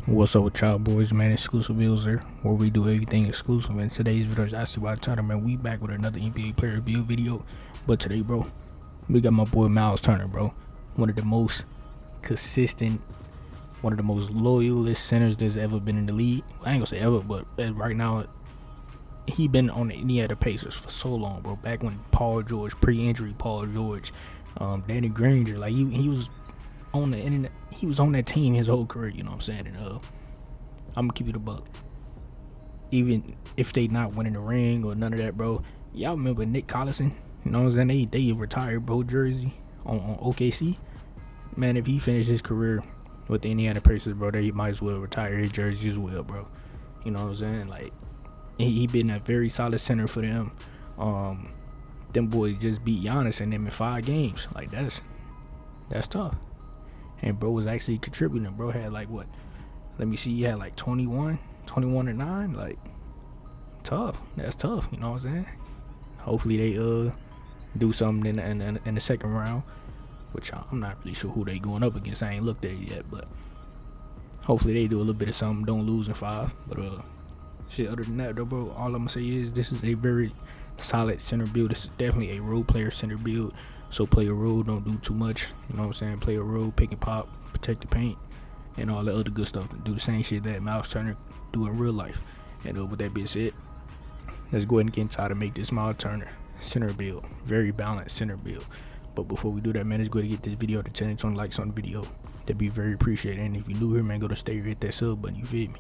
What's up with y'all boys, man? Exclusive Bills here, where we do everything exclusive. In today's video is actually about Turner, man. We back with another NBA player review video. But today, bro, we got my boy Myles Turner, bro. One of the most consistent, one of the most loyalist centers that's ever been in the league. I ain't gonna say ever, but right now, he been on the Indiana Pacers for so long, bro. Back when Paul George, pre-injury Paul George, Danny Granger, like he was on the internet. He was on that team his whole career, you know what I'm saying? And I'm gonna keep it a buck. Even if they not winning the ring or none of that, bro. Y'all remember Nick Collison? You know what I'm saying? They retired bro jersey on OKC. Man, if he finished his career with the Indiana Pacers, bro, they might as well retire his jersey as well, bro. You know what I'm saying? Like he been a very solid center for them. Um, them boys just beat Giannis and them in 5 games. Like that's tough. And bro was actually contributing. Bro had like what? Let me see. He had like 21 and 9. Like tough. That's tough. You know what I'm saying? Hopefully they do something in the second round, which I'm not really sure who they going up against. I ain't looked at it yet, but hopefully they do a little bit of something. Don't lose in 5. But shit. Other than that, though, bro, all I'm gonna say is this is a very solid center build. This is definitely a role player center build. So play a role, don't do too much. You know what I'm saying? Play a role, pick and pop, protect the paint, and all the other good stuff. Do the same shit that Myles Turner do in real life. And with that being said, let's go ahead and get inside and make this Myles Turner center build. Very balanced center build. But before we do that, man, let's go ahead and get this video to 10 and 20 likes on the video. That'd be very appreciated. And if you're new here, man, go to stay here, hit that sub button, you feel me?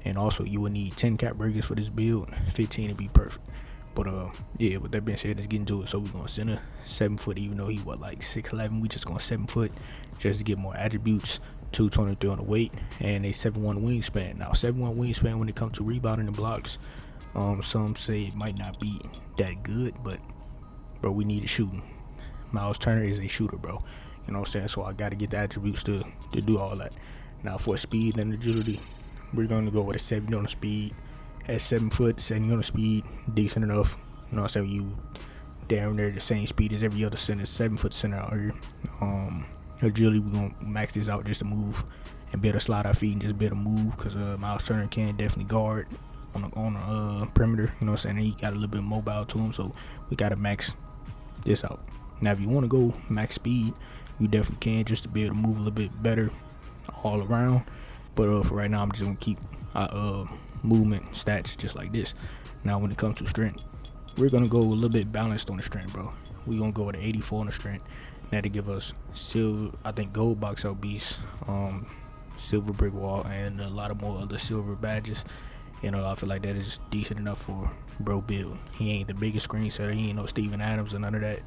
And also, you will need 10 cap breakers for this build, 15 to be perfect. But yeah, with that being said, let's get into it. So we're gonna center 7 foot, even though he what like 6'11", we just going 7 foot just to get more attributes. 223 on the weight and a 7'1" wingspan. Now 7'1" wingspan when it comes to rebounding and blocks, some say it might not be that good, but bro, we need a shooting. Myles Turner is a shooter, bro. You know what I'm saying? So I got to get the attributes to do all that. Now for speed and agility, we're gonna go with a 70 on the speed. At 7 foot, 70 on the speed, decent enough. You know what I'm saying? You down there the same speed as every other center, 7 foot center out here. Agility, we're gonna max this out just to move and be able to slide our feet and just be able to move, because Myles Turner can definitely guard on the perimeter. You know what I'm saying? And he got a little bit mobile to him, so we gotta max this out. Now, if you want to go max speed, you definitely can, just to be able to move a little bit better all around. But for right now, I'm just gonna keep our movement stats just like this. Now, when it comes to strength, we're gonna go a little bit balanced on the strength, bro. We're gonna go with an 84 on the strength. Now to give us silver, I think gold box out beast, silver brick wall, and a lot of more other silver badges. You know, I feel like that is decent enough for bro build. He ain't the biggest screen setter. He ain't no Steven Adams or none of that.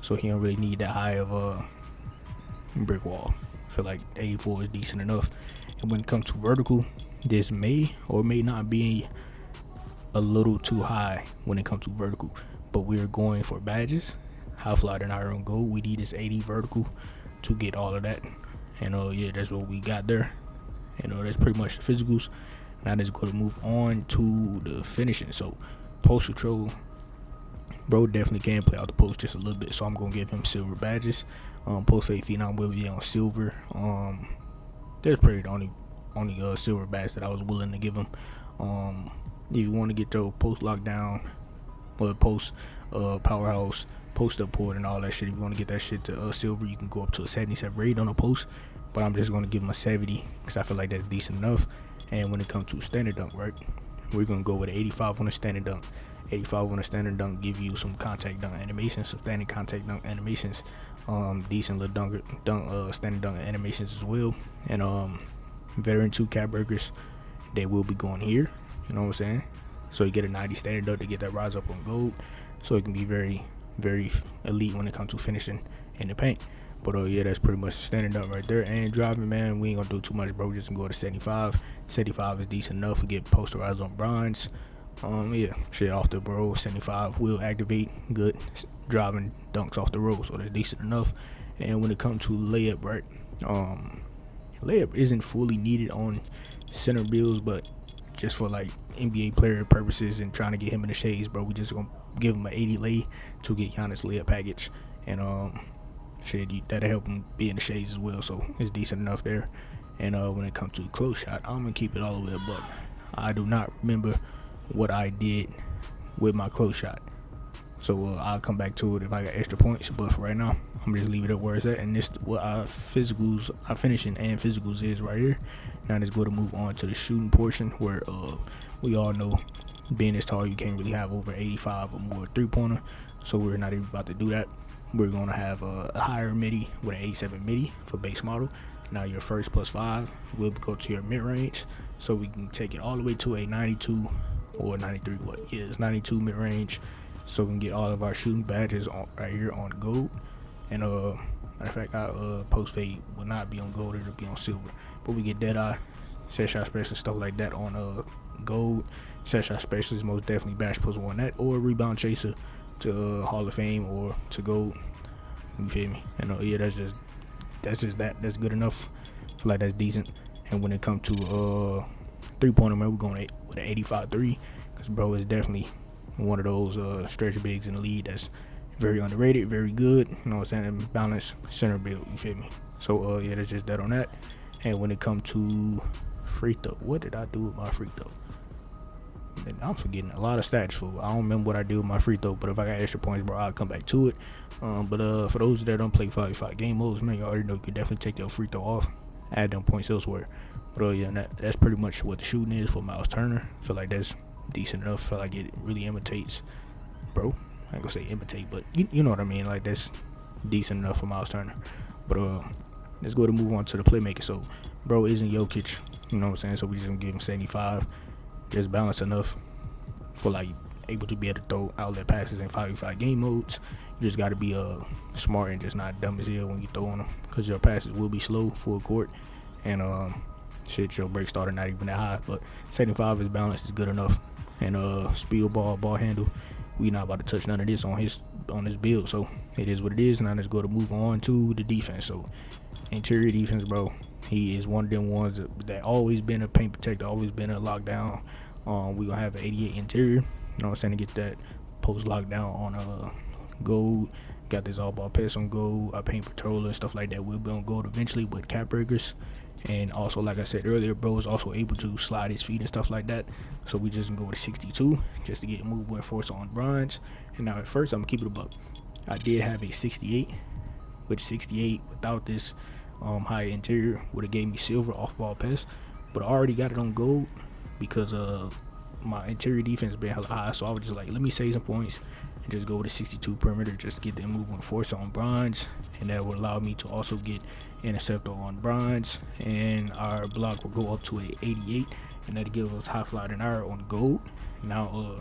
So he don't really need that high of a brick wall. I feel like 84 is decent enough. And when it comes to vertical, this may or may not be a little too high when it comes to vertical, but we're going for badges. How fly than our own goal. We need this 80 vertical to get all of that. And yeah, that's what we got there. That's pretty much the physicals. Now let's go to move on to the finishing. So post control, bro definitely can play out the post just a little bit. So I'm gonna give him silver badges. Post fake phenom will be on silver. That's pretty the only silver badge that I was willing to give him. If you want to get your post lockdown or post powerhouse, post up port and all that shit, if you want to get that shit to silver, you can go up to a 77 rate on a post. But I'm just going to give him a 70 because I feel like that's decent enough. And when it comes to standard dunk, right, we're going to go with an 85 on a standard dunk. 85 on a standard dunk give you some contact dunk animations, some standard contact dunk animations, decent little standard dunk animations as well. And veteran 2 cap burgers, they will be going here. You know what I'm saying? So you get a 90 standard dunk to get that rise up on gold. So it can be very, very elite when it comes to finishing in the paint. But yeah, that's pretty much the standard dunk right there. And driving, man, we ain't gonna do too much, bro. Just gonna go to 75. 75 is decent enough to get posterized on bronze. Yeah, shit off the bro. 75 will activate good driving dunks off the road, so that's decent enough. And when it comes to layup, right, layup isn't fully needed on center builds, but just for like NBA player purposes and trying to get him in the shades, bro, we just gonna give him an 80 lay to get Giannis layup package. And shit, that'll help him be in the shades as well, so it's decent enough there. And when it comes to close shot, I'm gonna keep it all the way above. I do not remember what I did with my close shot. So I'll come back to it if I got extra points. But for right now, I'm gonna just leave it up where it's at. And this what our finishing and physicals is right here. Now let's go to move on to the shooting portion where we all know being this tall you can't really have over 85 or more 3-pointer. So we're not even about to do that. We're gonna have a higher midi with an 87 midi for base model. Now your first +5 will go to your mid range. So we can take it all the way to a 92 or 93. What? Yeah, it's 92 mid range. So we can get all of our shooting badges on, right here on gold. And matter of fact, our post fade will not be on gold; it'll be on silver. But we get dead eye, set shot special, stuff like that on gold. Set shot special is most definitely bash puzzle on that, or rebound chaser to Hall of Fame or to gold. You feel me? And yeah, that's just that. That's good enough. I feel like that's decent. And when it comes to 3-pointer, man, we're going with an 85 3, because bro is definitely one of those stretch bigs in the league that's very underrated, very good. You know what I'm saying? Balanced center build. You feel me? So yeah, that's just that on that. And when it comes to free throw, what did I do with my free throw? And I'm forgetting a lot of stats, for I don't remember what I do with my free throw, but if I got extra points, bro, I'll come back to it. But for those that don't play 5v5 game modes, man, you already know you can definitely take your free throw off, add them points elsewhere. But yeah, that's pretty much what the shooting is for Myles Turner. I feel like that's decent enough. I feel like it really imitates, bro. I ain't gonna say imitate, but you know what I mean. Like that's decent enough for Myles Turner. But let's go to move on to the playmaker. So, bro isn't Jokic, you know what I'm saying? So we just gonna give him 75. Just balanced enough for like able to be able to throw outlet passes in 5v5 game modes. You just got to be smart and just not dumb as hell when you throw on them, because your passes will be slow full court, and shit, your break starter not even that high. But 75 is balanced, is good enough. And speed ball handle, we not about to touch none of this on his build. So it is what it is. Now let's go to move on to the defense. So interior defense, bro, he is one of them ones that always been a paint protector, always been a lockdown. We gonna have an 88 interior. You know what I'm saying, to get that post lockdown on gold. Got this all ball pass on gold. Our paint patroller and stuff like that will be on gold eventually with cap breakers. And also, like I said earlier, bro is also able to slide his feet and stuff like that. So we just gonna go with 62 just to get movement force on bronze. And now at first I'm gonna keep it above. I did have a 68, which 68 without this high interior would have gave me silver off ball pass, but I already got it on gold because my interior defense been hella high. So I was just like, let me save some points and just go with a 62 perimeter just to get the movement force on bronze, and that would allow me to also get interceptor on bronze, and our block will go up to a 88, and that'll give us high fly and hour on gold. Now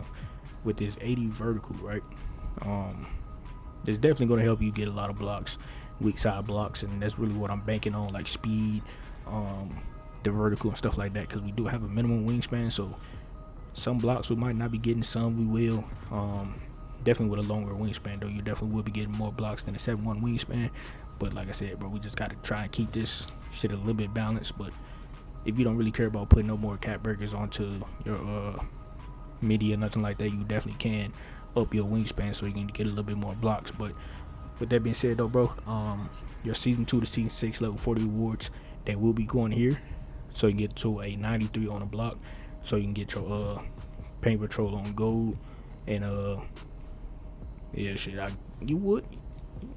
with this 80 vertical, right, it's definitely going to help you get a lot of blocks, weak side blocks, and that's really what I'm banking on, like speed, the vertical and stuff like that, because we do have a minimum wingspan. So some blocks we might not be getting, some we will. Definitely with a longer wingspan though, you definitely will be getting more blocks than a 7'1" wingspan. But like I said, bro, we just got to try and keep this shit a little bit balanced. But if you don't really care about putting no more cap breakers onto your midi or nothing like that, you definitely can up your wingspan so you can get a little bit more blocks. But with that being said though, bro, your season 2 to season 6 level 40 rewards, they will be going here, so you get to a 93 on a block, so you can get your paint patrol on gold. And yeah, shit, you would,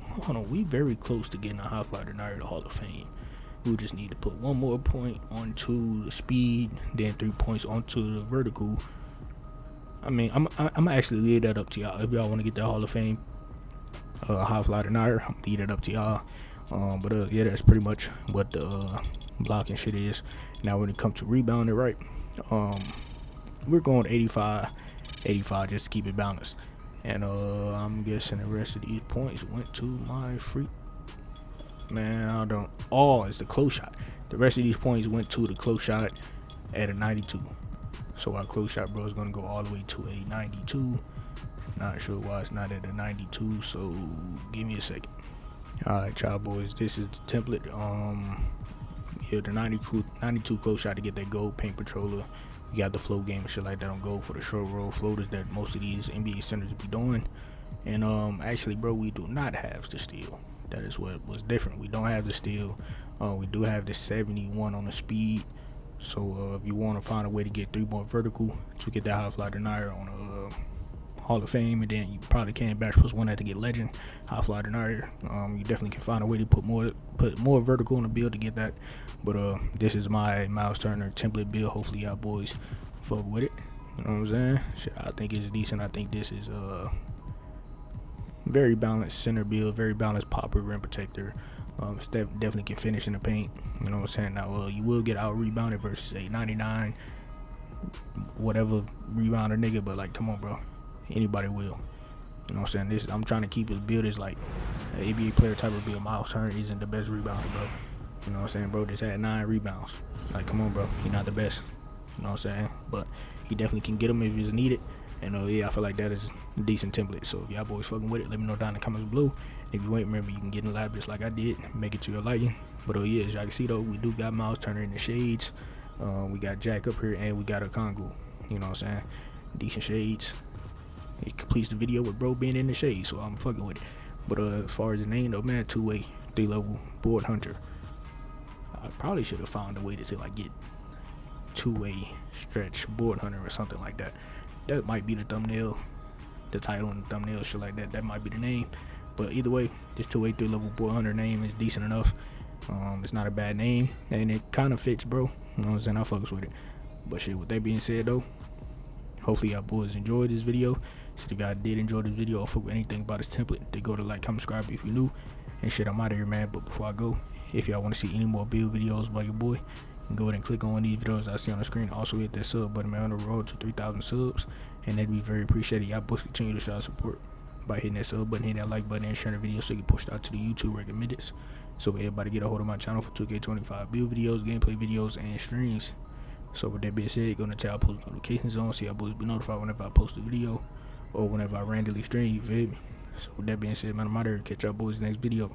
hold on, we very close to getting a high flyer tonight, the Hall of Fame. We just need to put one more point onto the speed, then 3 points onto the vertical. I mean, I'm actually leave that up to y'all. If y'all want to get that Hall of Fame high flyer tonight, I'm leave that up to y'all. But yeah, that's pretty much what the blocking shit is. Now when it comes to rebounding, right, we're going 85 just to keep it balanced. And I'm guessing the rest of these points went to my free, man, I don't, it's the close shot. The rest of these points went to the close shot at a 92. So our close shot, bro, is gonna go all the way to a 92. Not sure why it's not at a 92, so give me a second. Alright, y'all boys, this is the template. Yeah, the 92 close shot to get that gold paint patroller. You got the flow game and shit like that on gold for the short roll floaters that most of these NBA centers be doing. And actually, bro, we do not have the steal. That is what was different. We don't have the steal. We do have the 71 on the speed. So if you want to find a way to get 3 more vertical to get that high fly denier on Hall of Fame, and then you probably can bash plus 1 to get legend high fly denier. You definitely can find a way to put more vertical on the build to get that. But this is my Myles Turner template build. Hopefully y'all boys fuck with it. You know what I'm saying? Shit, I think it's decent. I think this is very balanced center build, very balanced popper rim protector. Definitely can finish in the paint. You know what I'm saying? Now, you will get out rebounded versus a 99 whatever rebounder nigga, but like, come on, bro. Anybody will. You know what I'm saying? I'm trying to keep his build as like an ABA player type of build. Myles Turner isn't the best rebounder, bro. You know what I'm saying? Bro just had 9 rebounds. Like, come on, bro. He's not the best. You know what I'm saying? But he definitely can get them if he's needed. And yeah, I feel like that is a decent template. So if y'all boys fucking with it, let me know down in the comments below. If you ain't, remember, you can get in the lab just like I did, make it to your liking. But yeah, as y'all can see though, we do got Myles Turner in the shades. We got Jack up here, and we got a Congo. You know what I'm saying? Decent shades. It completes the video with bro being in the shade, so I'm fucking with it. But as far as the name though, man, 2-way, 3-level board hunter. I probably should have found a way to like get 2-way stretch board hunter or something like that. That might be the thumbnail, the title and the thumbnail, shit like that. That might be the name. But either way, this 2-way 3-level board hunter name is decent enough. It's not a bad name, and it kind of fits, bro. You know what I'm saying? I fucks with it. But shit, with that being said though, hopefully y'all boys enjoyed this video. So if y'all did enjoy this video or fuck with anything about this template, then go to like, comment, subscribe if you're new. And shit, I'm out of here, man. But before I go, if y'all want to see any more build videos by your boy, you can go ahead and click on these videos I see on the screen. Also hit that sub button, man, on the road to 3,000 subs. And that'd be very appreciated. Y'all boys continue to show support by hitting that sub button, hitting that like button, and sharing the video so you get pushed out to the YouTube recommendeds. So everybody get a hold of my channel for 2K25 build videos, gameplay videos, and streams. So with that being said, go to the post notifications on, so y'all boys be notified whenever I post a video or whenever I randomly stream, you feel me? So with that being said, man, I'm out here. Catch y'all boys next video.